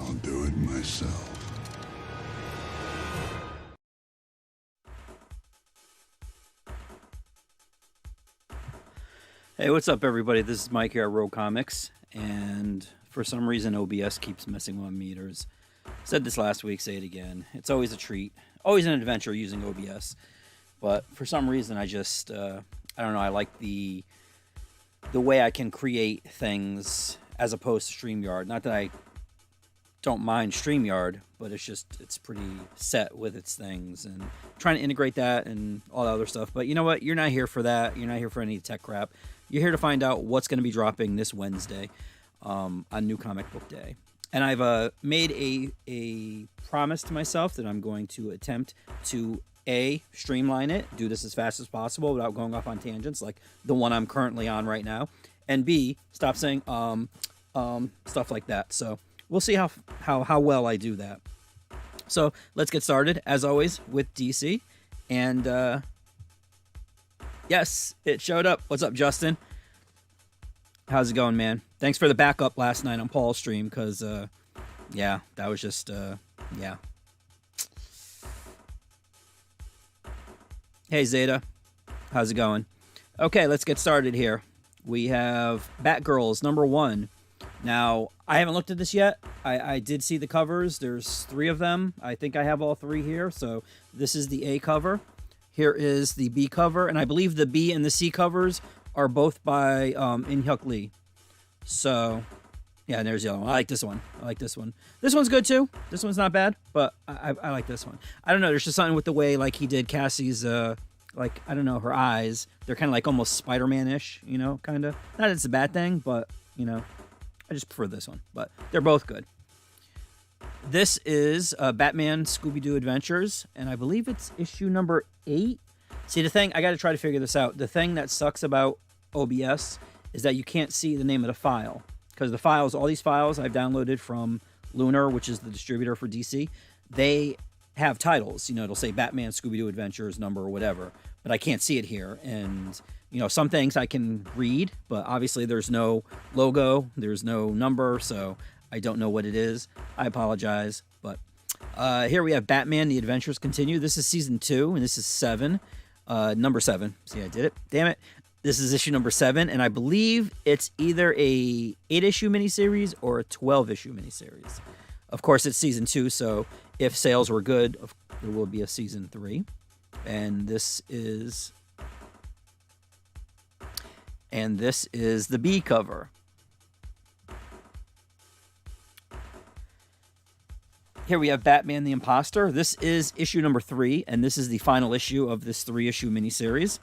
I'll do it myself. Hey, what's up, everybody? This is Mike here at Rogue Comics, and for some reason, OBS keeps messing with my meters. Said this last week, say it again. It's always a treat, always an adventure using OBS, but for some reason, I just, I don't know, I like the way I can create things as opposed to StreamYard. Not that I don't mind StreamYard, but it's pretty set with its things, and trying to integrate that and all that other stuff. But you know what? You're not here for that. You're not here for any tech crap. You're here to find out what's going to be dropping this Wednesday on New Comic Book Day. And I've made a promise to myself that I'm going to attempt to streamline it, do this as fast as possible without going off on tangents like the one I'm currently on right now, and B, stop saying stuff like that. So we'll see how well I do that. So let's get started, as always, with DC. And yes, it showed up. What's up, Justin? How's it going, man? Thanks for the backup last night on Paul's stream, because, yeah, that was just, yeah. Hey, Zeta. How's it going? Okay, let's get started here. We have Batgirls, #1. Now, I haven't looked at this yet. I did see the covers. There's 3 of them. I think I have all 3 here. So this is the A cover. Here is the B cover. And I believe the B and the C covers are both by In-Hyuk Lee. So, yeah, and there's the other one. I like this one. I like this one. This one's good, too. This one's not bad, but I like this one. I don't know. There's just something with the way, like, he did Cassie's, like, I don't know, her eyes. They're kind of like almost Spider-Man-ish, you know, kind of. Not that it's a bad thing, but, you know, I just prefer this one. But they're both good. This is Batman Scooby-Doo Adventures, and I believe it's issue number 8. See, the thing, I got to try to figure this out. The thing that sucks about OBS is that you can't see the name of the file. Because the files, all these files I've downloaded from Lunar, which is the distributor for DC, they have titles. You know, it'll say Batman Scooby-Doo Adventures number or whatever. But I can't see it here. And, you know, some things I can read, but obviously there's no logo, there's no number, so I don't know what it is. I apologize. But here we have Batman, The Adventures Continue. This is season 2, and this is 7. Number 7. See, I did it. Damn it. This is issue number 7, and I believe it's either a 8-issue miniseries or a 12-issue miniseries. Of course, it's season 2, so if sales were good, there will be a season 3. And this is the B cover. Here we have Batman the Imposter. This is issue number 3, and this is the final issue of this 3-issue miniseries.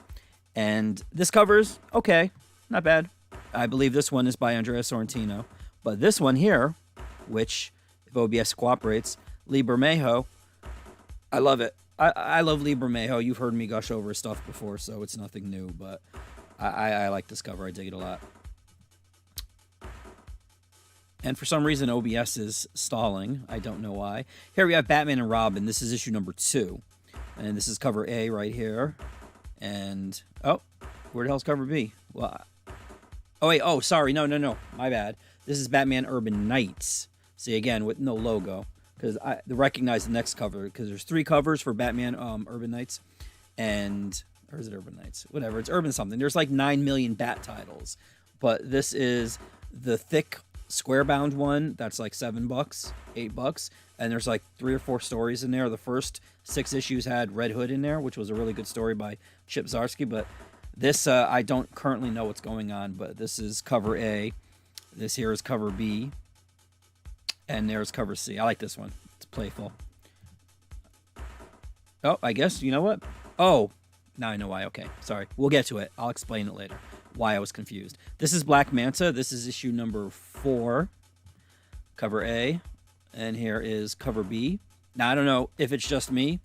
And this cover's okay, not bad. I believe this one is by Andrea Sorrentino. But this one here, which, if OBS cooperates, Lee Bermejo, I love it. I love Lee Bermejo. You've heard me gush over his stuff before, so it's nothing new. But I like this cover. I dig it a lot. And for some reason, OBS is stalling. I don't know why. Here we have Batman and Robin. This is issue number 2. And this is cover A right here. And, oh, where the hell's cover B? Well, oh, wait, oh, sorry. No. My bad. This is Batman Urban Knights. See, again, with no logo. Because I recognize the next cover. Because there's 3 covers for Batman Urban Knights. And, or is it Urban Knights? Whatever, it's Urban something. There's like 9 million Bat titles. But this is the thick square-bound one. That's like $7, $8. And there's like 3 or 4 stories in there. The first 6 issues had Red Hood in there, which was a really good story by Chip Zdarsky. But this, I don't currently know what's going on, but this is cover A. This here is cover B. And there's cover C. I like this one. It's playful. Oh, I guess, you know what? Oh, now I know why. Okay, sorry. We'll get to it. I'll explain it later, why I was confused. This is Black Manta. This is issue number 4. Cover A. And here is cover B. Now, I don't know if it's just me,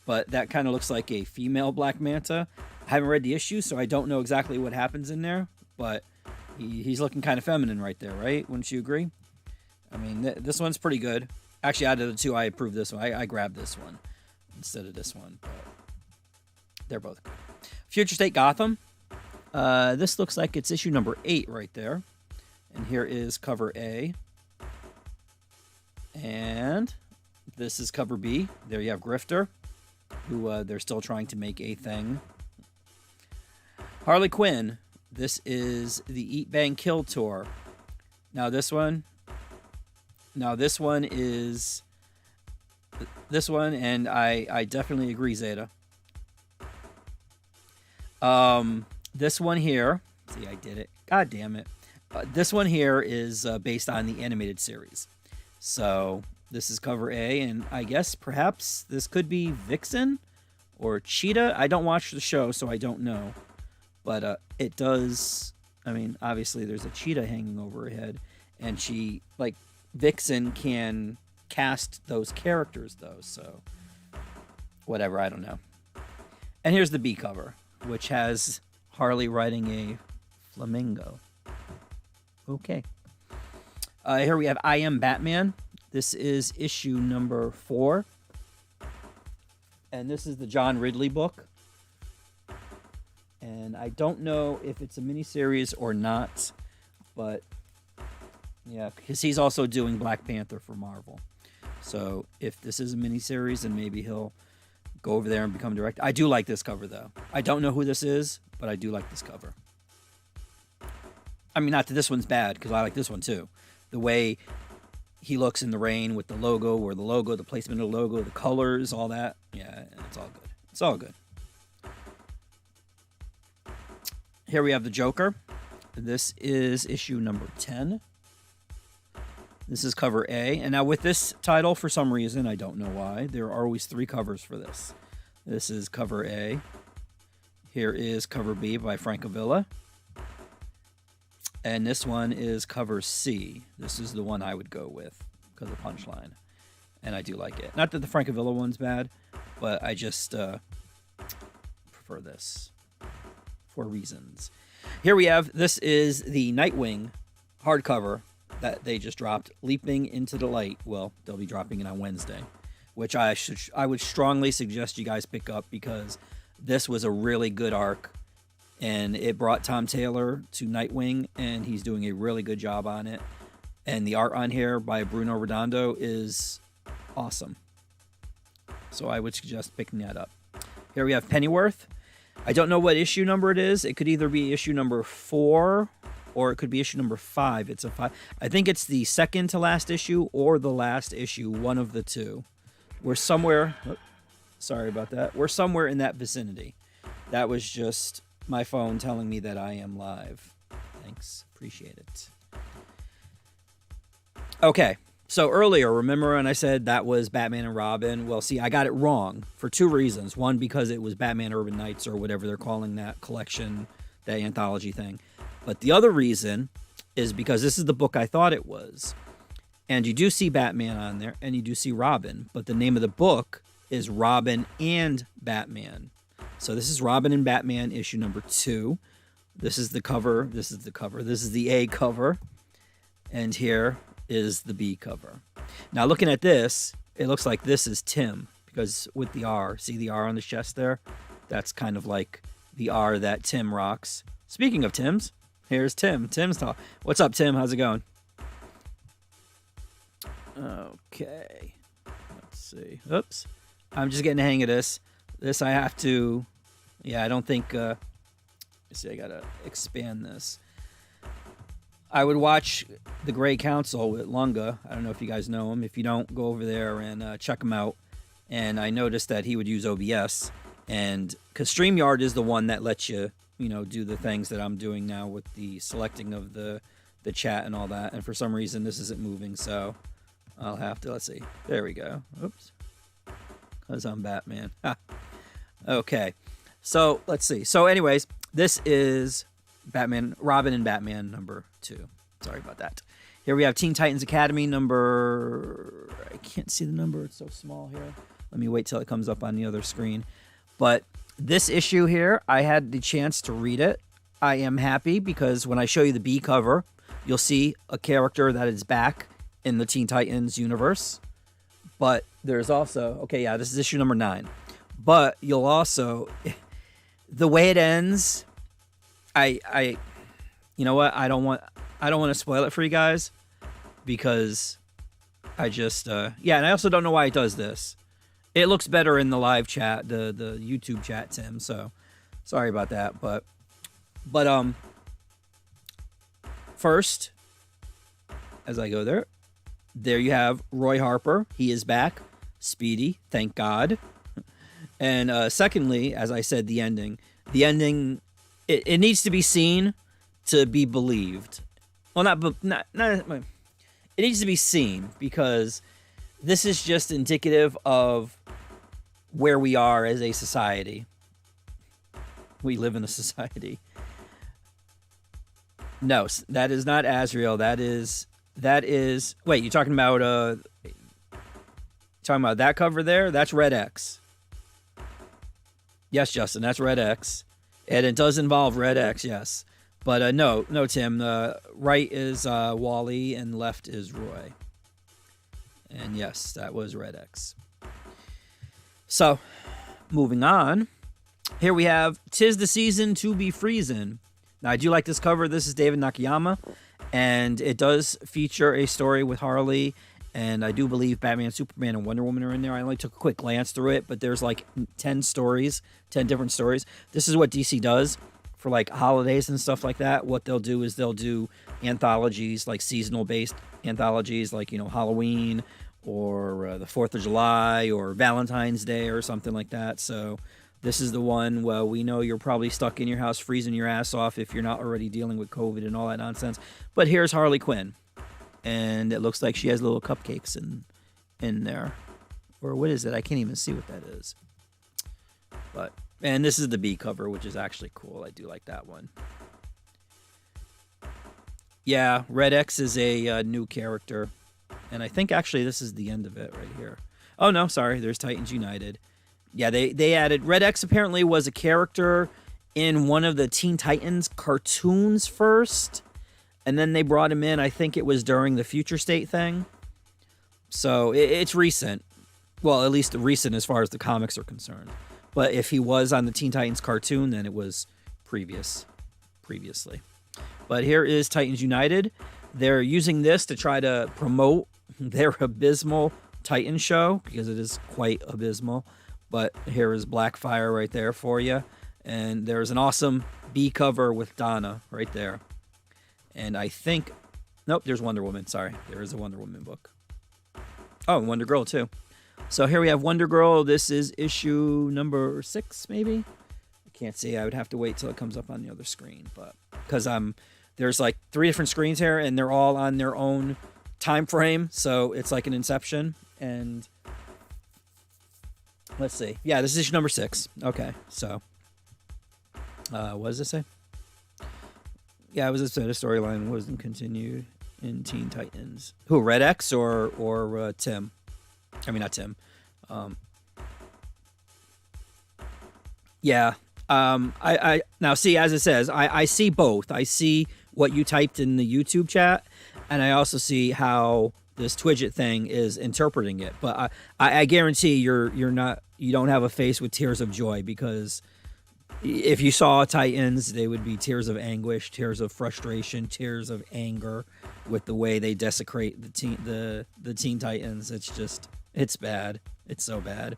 but that kind of looks like a female Black Manta. I haven't read the issue, so I don't know exactly what happens in there, but he's looking kind of feminine right there, right? Wouldn't you agree? I mean, this one's pretty good. Actually, out of the 2, I approve this one. I grabbed this one instead of this one, but they're both good. Future State Gotham. This looks like it's issue number 8 right there. And here is cover A. And this is cover B. There you have Grifter, who they're still trying to make a thing. Harley Quinn. This is the Eat Bang Kill tour. Now this one is this one, and I definitely agree, Zeta. This one here, see, I did it. God damn it. This one here is based on the animated series. So this is cover A, and I guess perhaps this could be Vixen or Cheetah. I don't watch the show, so I don't know. But it does, I mean, obviously there's a cheetah hanging over her head, and she, like, Vixen can cast those characters, though, so whatever, I don't know. And here's the B cover, which has Harley riding a flamingo. Okay. Here we have I Am Batman. This is issue number 4. And this is the John Ridley book. And I don't know if it's a miniseries or not, but yeah, because he's also doing Black Panther for Marvel. So if this is a miniseries, then maybe he'll go over there and become director. I do like this cover, though. I don't know who this is, but I do like this cover. I mean, not that this one's bad, because I like this one, too. The way he looks in the rain with the logo, the placement of the logo, the colors, all that. Yeah, it's all good. It's all good. Here we have the Joker. This is issue number 10. This is cover A. And now with this title, for some reason, I don't know why, there are always 3 covers for this. This is cover A. Here is cover B by Francavilla. And this one is cover C. This is the one I would go with because of Punchline. And I do like it. Not that the Francavilla one's bad, but I just prefer this for reasons. Here we have, this is the Nightwing hardcover that they just dropped, Leaping into the Light. Well, they'll be dropping it on Wednesday, which I would strongly suggest you guys pick up because this was a really good arc, and it brought Tom Taylor to Nightwing, and he's doing a really good job on it. And the art on here by Bruno Redondo is awesome. So I would suggest picking that up. Here we have Pennyworth. I don't know what issue number it is. It could either be issue number 4 or it could be issue number 5. It's a 5. I think it's the second to last issue or the last issue, one of the two. We're somewhere, sorry about that. We're somewhere in that vicinity. That was just my phone telling me that I am live. Thanks. Appreciate it. Okay. So earlier, remember when I said that was Batman and Robin? Well, see, I got it wrong for 2 reasons. One, because it was Batman Urban Nights or whatever they're calling that collection, that anthology thing. But the other reason is because this is the book I thought it was. And you do see Batman on there, and you do see Robin. But the name of the book is Robin and Batman. So this is Robin and Batman, issue number 2. This is the cover. This is the cover. This is the A cover. And here is the B cover. Now looking at this, it looks like this is Tim, because with the R, see the R on the chest there? That's kind of like the R that Tim rocks. Speaking of Tims, here's Tim. Tim's talk. What's up, Tim? How's it going? Okay. Let's see. Oops. I'm just getting the hang of this. This I have to, yeah, I don't think, let's see, I gotta expand this. I would watch The Grey Council with Lunga. I don't know if you guys know him. If you don't, go over there and check him out. And I noticed that he would use OBS. And because StreamYard is the one that lets you, you know, do the things that I'm doing now with the selecting of the chat and all that. And for some reason, this isn't moving. So I'll have to, let's see. There we go. Oops. Because I'm Batman. Okay. So let's see. So anyways, this is Batman, Robin and Batman number 2. Sorry about that. Here we have Teen Titans Academy number, I can't see the number, it's so small here. Let me wait till it comes up on the other screen. But this issue here, I had the chance to read it. I am happy because when I show you the B cover, you'll see a character that is back in the Teen Titans universe. But there's also, okay, yeah, this is issue number 9. But you'll also, the way it ends, I you know what? I don't want to spoil it for you guys because I just, yeah, and I also don't know why it does this. It looks better in the live chat, the YouTube chat, Tim. So sorry about that, but first, as I go there you have Roy Harper. He is back. Speedy, thank God. And secondly, as I said, the ending, it needs to be seen to be believed. Well, not it needs to be seen because this is just indicative of where we are as a society. We live in a society. No, that is not Azrael. That is. Wait, you're talking about that cover there? That's Red X. Yes, Justin, that's Red X, and it does involve Red X. Yes, but no, Tim. Right is Wally, and left is Roy. And yes, that was Red X. So, moving on. Here we have "'Tis the Season to be Freezin'." Now, I do like this cover. This is David Nakayama, and it does feature a story with Harley, and I do believe Batman, Superman, and Wonder Woman are in there. I only took a quick glance through it, but there's like 10 different stories. This is what DC does for like holidays and stuff like that. What they'll do is they'll do anthologies, like seasonal-based anthologies, like, you know, Halloween or the 4th of July or Valentine's Day or something like that. So this is the one where we know you're probably stuck in your house freezing your ass off if you're not already dealing with COVID and all that nonsense. But here's Harley Quinn. And it looks like she has little cupcakes in there. Or what is it? I can't even see what that is. And this is the B cover, which is actually cool. I do like that one. Yeah, Red X is a new character. And I think actually this is the end of it right here. Oh, no, sorry. There's Titans United. Yeah, they added... Red X apparently was a character in one of the Teen Titans cartoons first. And then they brought him in, I think it was during the Future State thing. So it's recent. Well, at least recent as far as the comics are concerned. But if he was on the Teen Titans cartoon, then it was previously. But here is Titans United. They're using this to try to promote their abysmal Titan show, because it is quite abysmal. But here is Blackfire right there for you. And there's an awesome B cover with Donna right there. And I think... Nope, there's Wonder Woman. Sorry, there is a Wonder Woman book. Oh, and Wonder Girl, too. So here we have Wonder Girl. This is issue number 6, maybe? I can't see. I would have to wait till it comes up on the other screen. But because there's like 3 different screens here, and they're all on their own time frame. So it's like an Inception. And let's see. Yeah, this is issue number 6. Okay, so what does it say? Yeah, it was a storyline wasn't continued in Teen Titans. Who, Red X or Tim? I mean, not Tim. Yeah. I now see, as it says, I see both. I see what you typed in the YouTube chat, and I also see how this Twidget thing is interpreting it. But I guarantee you don't have a face with tears of joy, because if you saw Titans, they would be tears of anguish, tears of frustration, tears of anger with the way they desecrate the Teen Titans. It's bad. It's so bad.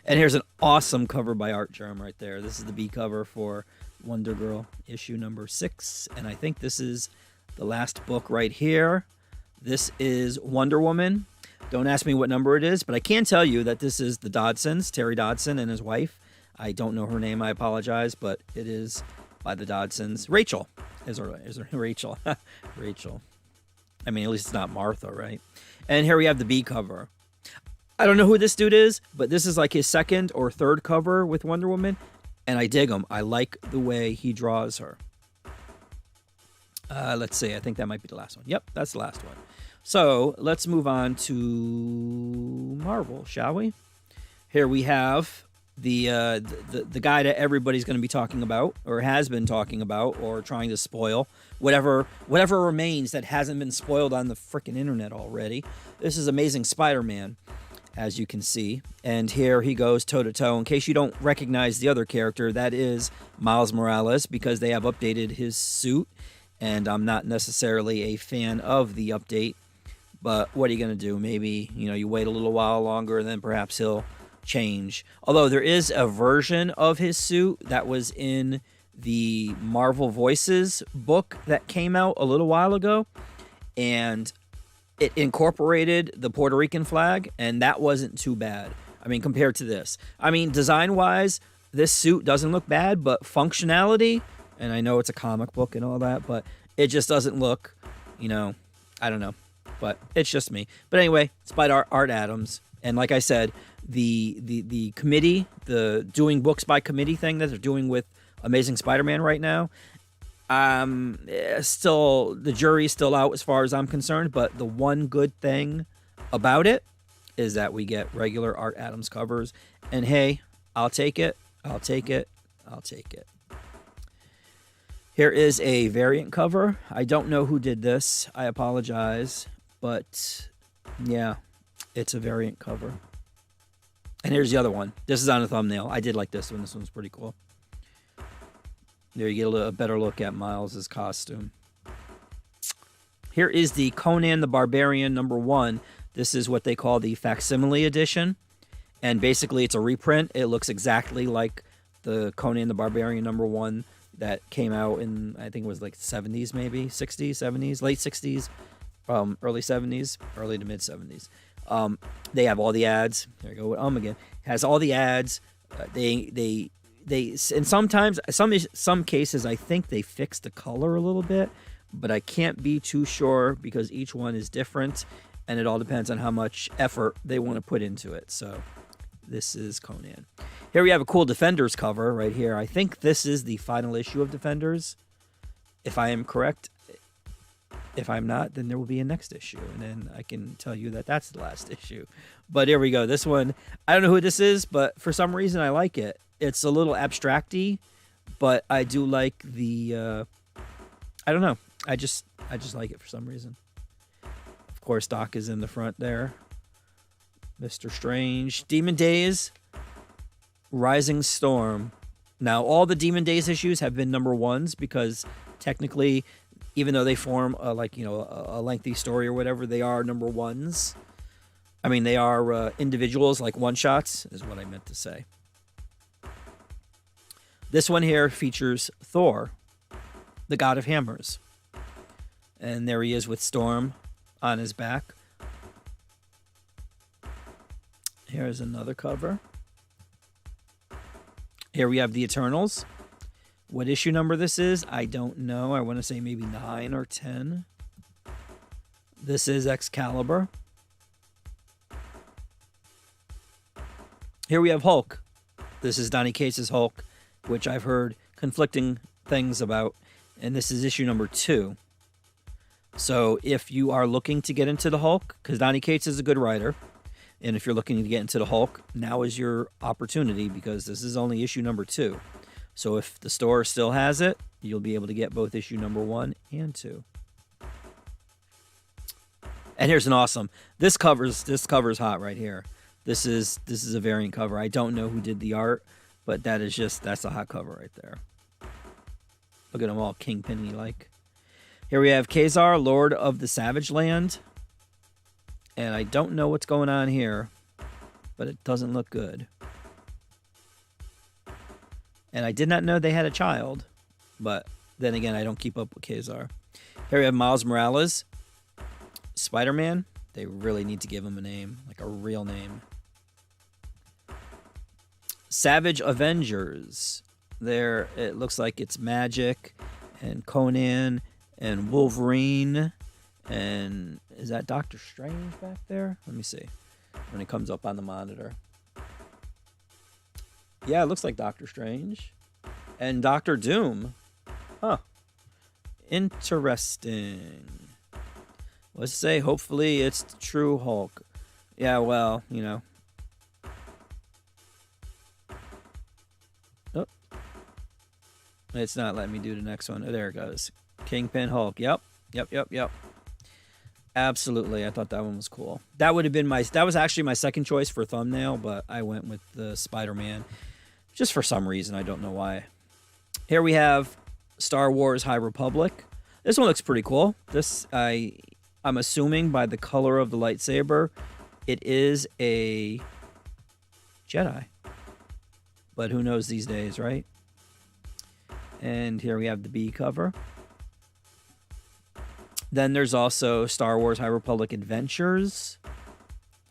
And here's an awesome cover by Art Germ right there. This is the B cover for Wonder Girl issue number 6. And I think this is the last book right here. This is Wonder Woman. Don't ask me what number it is, but I can tell you that this is the Dodsons, Terry Dodson and his wife. I don't know her name, I apologize, but it is by the Dodsons. Rachel is her Rachel. Rachel. I mean, at least it's not Martha, right? And here we have the B cover. I don't know who this dude is, but this is like his 2nd or 3rd cover with Wonder Woman, and I dig him. I like the way he draws her. Let's see. I think that might be the last one. Yep, that's the last one. So let's move on to Marvel, shall we? Here we have the guy that everybody's going to be talking about, or has been talking about, or trying to spoil. Whatever remains that hasn't been spoiled on the freaking internet already. This is Amazing Spider-Man, as you can see. And here he goes toe-to-toe. In case you don't recognize the other character, that is Miles Morales, because they have updated his suit. And I'm not necessarily a fan of the update. But what are you going to do? Maybe, you wait a little while longer and then perhaps he'll change. Although there is a version of his suit that was in the Marvel Voices book that came out a little while ago. And it incorporated the Puerto Rican flag, and that wasn't too bad. I mean, compared to this. I mean, design-wise, this suit doesn't look bad, but functionality, and I know it's a comic book and all that, but it just doesn't look, I don't know. But it's just me. But anyway, it's by Art Adams. And like I said, the committee, the doing books by committee thing that they're doing with Amazing Spider-Man right now, still, the jury's still out as far as I'm concerned. But the one good thing about it is that we get regular Art Adams covers. And hey, I'll take it. I'll take it. I'll take it. Here is a variant cover. I don't know who did this. I apologize. But yeah, it's a variant cover. And here's the other one. This is on a thumbnail. I did like this one. This one's pretty cool. There you get a better look at Miles' costume. Here is the Conan the Barbarian #1. This is what they call the facsimile edition. And basically it's a reprint. It looks exactly like the Conan the Barbarian #1 that came out in, I think it was like 70s maybe, 60s, 70s, late 60s. Early 70s, early to mid 70s. They have all the ads. There you go with again. Has all the ads. They and sometimes some cases I think they fix the color a little bit, but I can't be too sure because each one is different, and it all depends on how much effort they want to put into it. So this is Conan. Here we have a cool Defenders cover right here. I think this is the final issue of Defenders, if I am correct. If I'm not, then there will be a next issue, and then I can tell you that that's the last issue. But here we go. This one, I don't know who this is, but for some reason I like it. It's a little abstract-y, but I do like the, I don't know. I just like it for some reason. Of course, Doc is in the front there. Mr. Strange. Demon Days, Rising Storm. Now, all the Demon Days issues have been #1s because technically, even though they form a lengthy story or whatever, they are #1s. I mean, they are individuals, like one-shots, is what I meant to say. This one here features Thor, the god of hammers. And there he is with Storm on his back. Here's another cover. Here we have the Eternals. What issue number this is, I don't know. I want to say maybe 9 or 10. This is Excalibur. Here we have Hulk. This is Donny Cates' Hulk, which I've heard conflicting things about. And this is issue #2. So if you are looking to get into the Hulk, because Donny Cates is a good writer, and if you're looking to get into the Hulk, now is your opportunity because this is only issue #2. So if the store still has it, you'll be able to get both issue #1 and 2. And here's an awesome. This cover's hot right here. This is a variant cover. I don't know who did the art, but that's a hot cover right there. Look at them all Kingpin-y like. Here we have Kazar, Lord of the Savage Land. And I don't know what's going on here, but it doesn't look good. And I did not know they had a child, but then again, I don't keep up with Kazar. Here we have Miles Morales, Spider-Man. They really need to give him a name, like a real name. Savage Avengers. There, it looks like it's Magic and Conan and Wolverine. And is that Doctor Strange back there? Let me see when it comes up on the monitor. Yeah, it looks like Doctor Strange. And Doctor Doom. Huh. Interesting. Let's say hopefully it's the true Hulk. Yeah, well, Oh. It's not letting me do the next one. Oh, there it goes. Kingpin Hulk. Yep. Absolutely. I thought that one was cool. That would have been that was actually my second choice for thumbnail, but I went with the Spider-Man. Just for some reason, I don't know why. Here we have Star Wars High Republic. This one looks pretty cool. This, I I'm assuming by the color of the lightsaber, it is a Jedi. But who knows these days, right? And here we have the B cover. Then there's also Star Wars High Republic Adventures,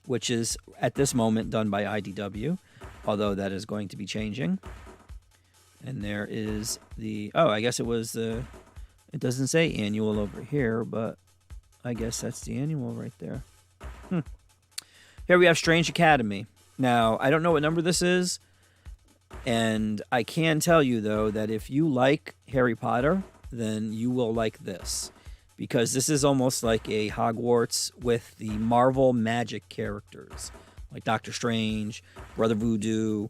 which is at this moment done by IDW, although that is going to be changing. And there is the, oh, I guess it was the, it doesn't say annual over here, but I guess that's the annual right there. Here we have Strange Academy. Now, I don't know what number this is, and I can tell you, though, that if you like Harry Potter, then you will like this, because this is almost like a Hogwarts with the Marvel magic characters, like Doctor Strange, Brother Voodoo,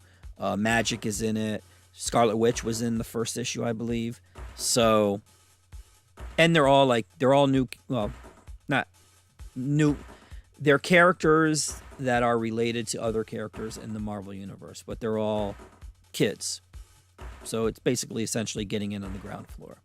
Magic is in it, Scarlet Witch was in the first issue, I believe. So, and they're all new, well, not new, they're characters that are related to other characters in the Marvel Universe, but they're all kids. So it's basically essentially getting in on the ground floor.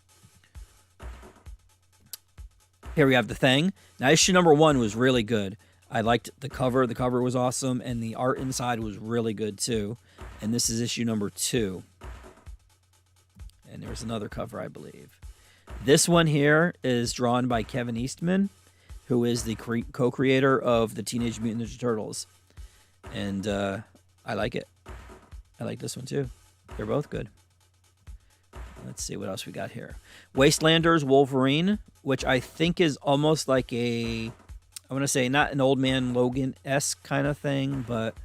Here we have The Thing. Now, issue number 1 was really good. I liked the cover. The cover was awesome, and the art inside was really good, too. And this is issue number 2. And there's another cover, I believe. This one here is drawn by Kevin Eastman, who is the co-creator of the Teenage Mutant Ninja Turtles. And I like it. I like this one, too. They're both good. Let's see what else we got here. Wastelanders Wolverine, which I think is almost like a, I want to say not an Old Man Logan-esque kind of thing, but,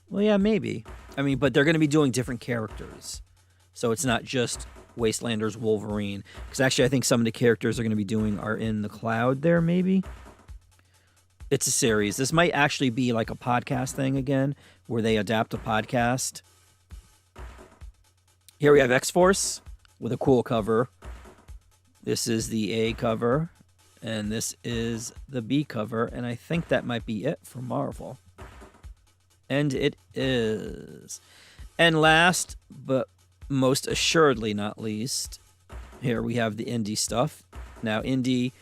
well, yeah, maybe. I mean, but they're going to be doing different characters. So it's not just Wastelanders Wolverine. Because actually, I think some of the characters they're going to be doing are in the cloud there, maybe. It's a series. This might actually be like a podcast thing again, where they adapt a podcast. Here we have X-Force with a cool cover. This is the A cover, and this is the B cover, and I think that might be it for Marvel. And it is. And last, but most assuredly not least, here we have the indie stuff. Now, indie,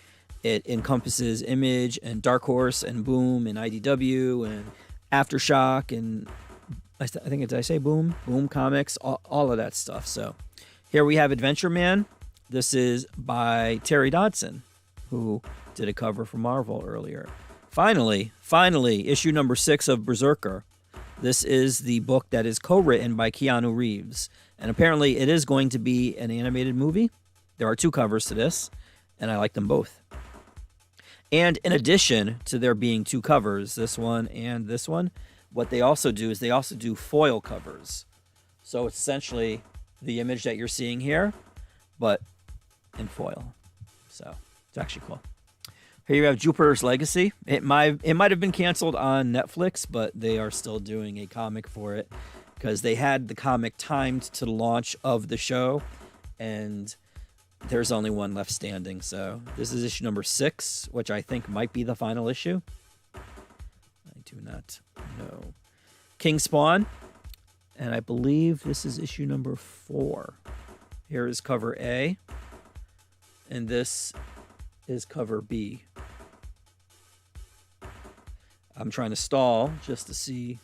it encompasses Image and Dark Horse and Boom and IDW and Aftershock and I think did I say Boom? Boom Comics, all of that stuff. So here we have Adventure Man. This is by Terry Dodson, who did a cover for Marvel earlier. Finally, issue number 6 of Berserker. This is the book that is co-written by Keanu Reeves. And apparently it is going to be an animated movie. There are 2 covers to this, and I like them both. And in addition to there being 2 covers, this one and this one, what they also do is they also do foil covers. So it's essentially the image that you're seeing here, but in foil. So it's actually cool. Here you have Jupiter's Legacy. It might have been canceled on Netflix, but they are still doing a comic for it because they had the comic timed to the launch of the show, and there's only one left standing. So this is issue number 6, which I think might be the final issue. I do not know. King Spawn, and I believe this is issue number 4. Here is cover A, and this is cover B. I'm trying to stall just to see.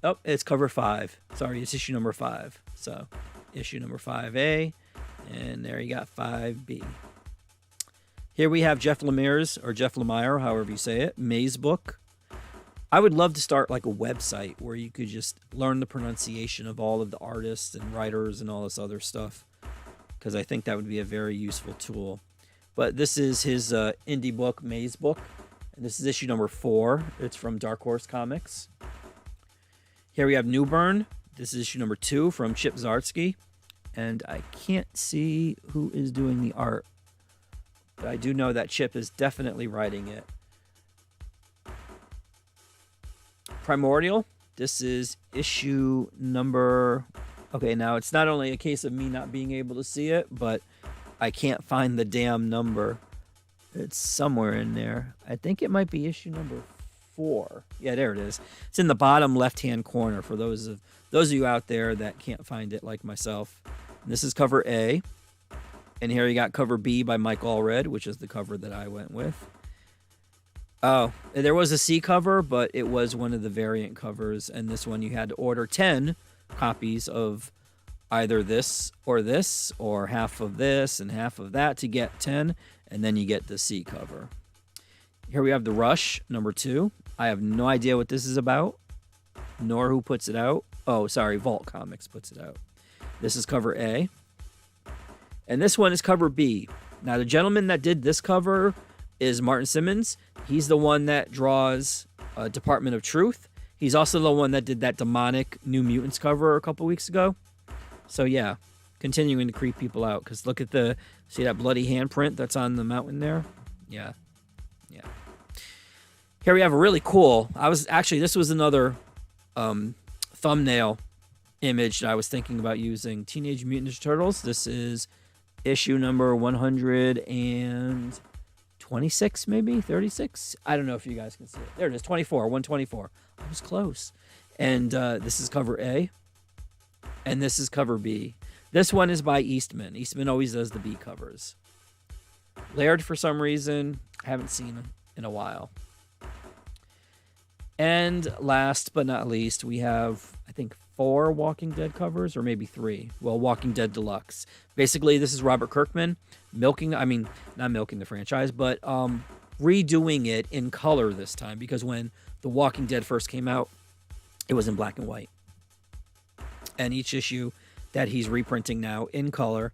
Oh, it's cover 5. Sorry, it's issue number 5. So, issue number 5A, and there you got 5B. Here we have Jeff Lemire's, or Jeff Lemire, however you say it, Maze Book. I would love to start like a website where you could just learn the pronunciation of all of the artists and writers and all this other stuff, because I think that would be a very useful tool. But this is his indie book, Maze Book, and this is issue number 4. It's from Dark Horse Comics. Here we have Newburn. This is issue number 2 from Chip Zdarsky, and I can't see who is doing the art, but I do know that Chip is definitely writing it. Primordial. This is issue number... Okay, now it's not only a case of me not being able to see it, but I can't find the damn number. It's somewhere in there. I think it might be issue number 4. Yeah, there it is. It's in the bottom left-hand corner for those of you out there that can't find it like myself. And this is cover A. And here you got cover B by Mike Allred, which is the cover that I went with. Oh, there was a C cover, but it was one of the variant covers, and this one you had to order 10 copies of either this, or half of this and half of that to get 10, and then you get the C cover. Here we have The Rush, number 2. I have no idea what this is about, nor who puts it out. Oh, sorry, Vault Comics puts it out. This is cover A. And this one is cover B. Now, the gentleman that did this cover is Martin Simmons. He's the one that draws Department of Truth. He's also the one that did that demonic New Mutants cover a couple weeks ago. So, yeah, continuing to creep people out. Because look at see that bloody handprint that's on the mountain there? Yeah. Yeah. Here we have a really cool, this was another thumbnail image that I was thinking about using. Teenage Mutant Ninja Turtles. This is issue number 126, maybe 36. I don't know if you guys can see it. There it is, 124. I was close. And this is cover A, and this is cover B. This one is by Eastman. Eastman always does the B covers. Laird, for some reason, haven't seen in a while. And last but not least, we have, I think, 4 Walking Dead covers, or maybe 3. Well, Walking Dead Deluxe. Basically, this is Robert Kirkman not milking the franchise, but redoing it in color this time, because when The Walking Dead first came out, it was in black and white. And each issue that he's reprinting now in color,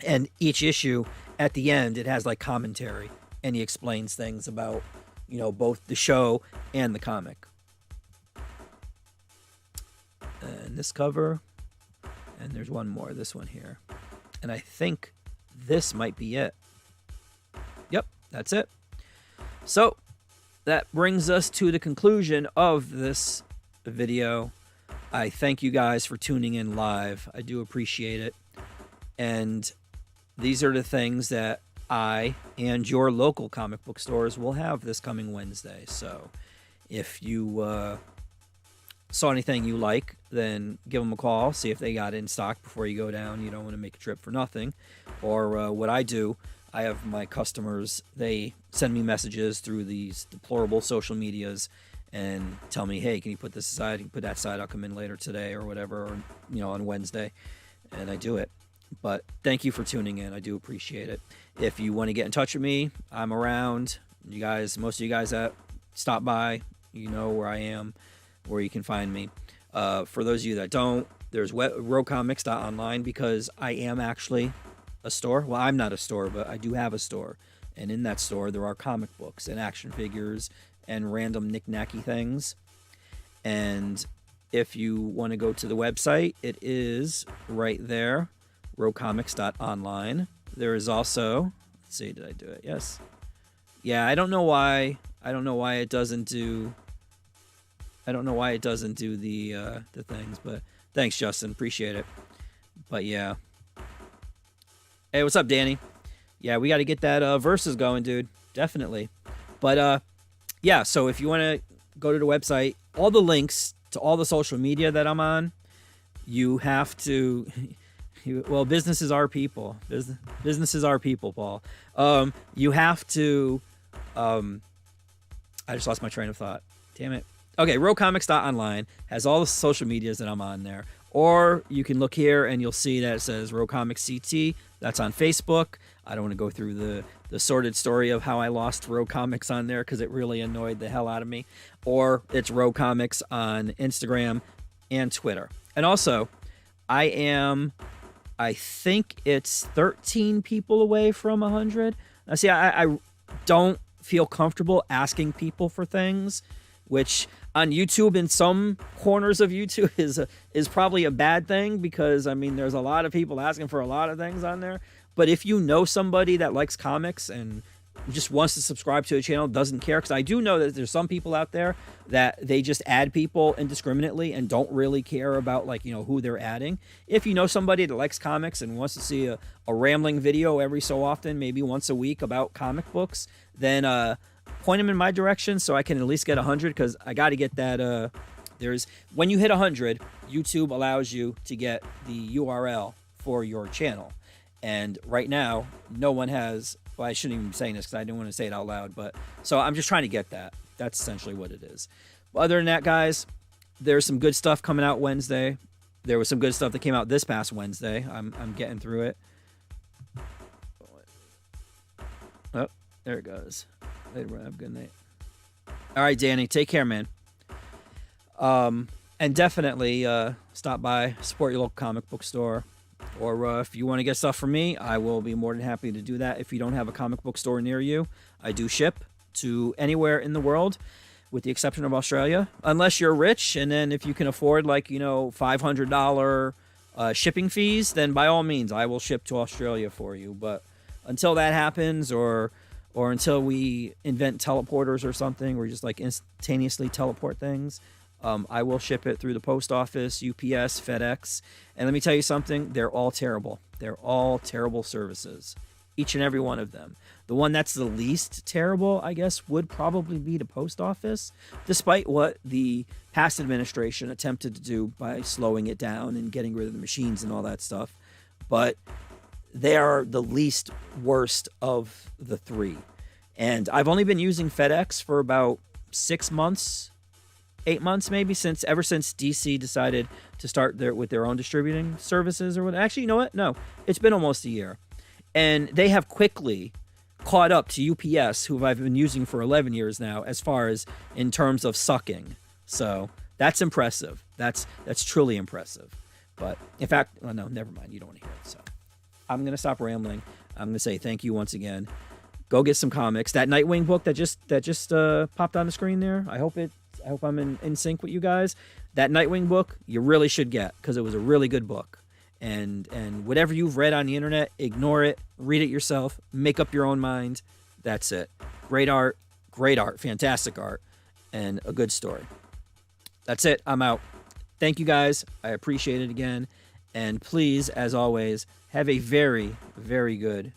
and each issue at the end, it has like commentary, and he explains things about, both the show and the comic. And this cover, and there's one more, this one here. And I think this might be it. Yep, that's it. So that brings us to the conclusion of this video. I thank you guys for tuning in live. I do appreciate it. And these are the things that I and your local comic book stores will have this coming Wednesday. So if you saw anything you like, then give them a call, see if they got it in stock before you go down. You don't want to make a trip for nothing. Or what I do, I have my customers, they send me messages through these deplorable social medias and tell me, hey, can you put this aside? You can put that aside. I'll come in later today or whatever, or, on Wednesday. And I do it. But thank you for tuning in. I do appreciate it. If you want to get in touch with me, I'm around. You guys, most of you guys that stop by, you know where I am, where you can find me. For those of you that don't, there's roguecomics.online, because I am actually a store. Well, I'm not a store, but I do have a store. And in that store, there are comic books and action figures and random knick-knacky things. And if you want to go to the website, it is right there, roguecomics.online. There is also, let's see, did I do it? Yes. Yeah, I don't know why it doesn't do the things, but thanks, Justin. Appreciate it. But yeah. Hey, what's up, Danny? Yeah, we got to get that verses going, dude. Definitely. But yeah, so if you want to go to the website, all the links to all the social media that I'm on, you have to well, businesses are people. Businesses are people, Paul. You have to I just lost my train of thought. Damn it. Okay, roguecomics.online has all the social medias that I'm on there. Or you can look here and you'll see that it says Rogue Comics CT. That's on Facebook. I don't want to go through the sordid story of how I lost Rogue Comics on there because it really annoyed the hell out of me. Or it's Rogue Comics on Instagram and Twitter. And also, I think it's 13 people away from 100. Now, see, I don't feel comfortable asking people for things, which on YouTube, in some corners of YouTube, is probably a bad thing, because I mean there's a lot of people asking for a lot of things on there. But if you know somebody that likes comics and just wants to subscribe to a channel, doesn't care, because I do know that there's some people out there that they just add people indiscriminately and don't really care about who they're adding. If you know somebody that likes comics and wants to see a rambling video every so often, maybe once a week, about comic books, then point them in my direction so I can at least get 100, because I got to get that. When you hit 100, YouTube allows you to get the URL for your channel. And right now, no one has. Well, I shouldn't even be saying this because I didn't want to say it out loud. But so I'm just trying to get that. That's essentially what it is. But other than that, guys, there's some good stuff coming out Wednesday. There was some good stuff that came out this past Wednesday. I'm getting through it. Oh, there it goes. Later, have a good night. All right, Danny, take care, man. And definitely stop by, support your local comic book store. Or if you want to get stuff from me, I will be more than happy to do that. If you don't have a comic book store near you, I do ship to anywhere in the world, with the exception of Australia. Unless you're rich, and then if you can afford, like, $500 shipping fees, then by all means, I will ship to Australia for you. But until that happens, or until we invent teleporters or something, or just like instantaneously teleport things, I will ship it through the post office, UPS, FedEx. And let me tell you something, they're all terrible. They're all terrible services, each and every one of them. The one that's the least terrible, I guess, would probably be the post office, despite what the past administration attempted to do by slowing it down and getting rid of the machines and all that stuff. But they are the least worst of the three. And I've only been using FedEx for about 6 months, 8 months maybe, ever since DC decided to start with their own distributing services or what. Actually, you know what? No, it's been almost a year. And they have quickly caught up to UPS, who I've been using for 11 years now, as far as in terms of sucking. So that's impressive. That's truly impressive. But in fact, oh no, never mind. You don't want to hear it. So I'm going to stop rambling. I'm going to say thank you once again. Go get some comics. That Nightwing book that just popped on the screen there. I hope I'm in sync with you guys. That Nightwing book you really should get, because it was a really good book. And whatever you've read on the internet, ignore it. Read it yourself. Make up your own mind. That's it. Great art, fantastic art, and a good story. That's it. I'm out. Thank you guys. I appreciate it again. And please, as always, have a very, very good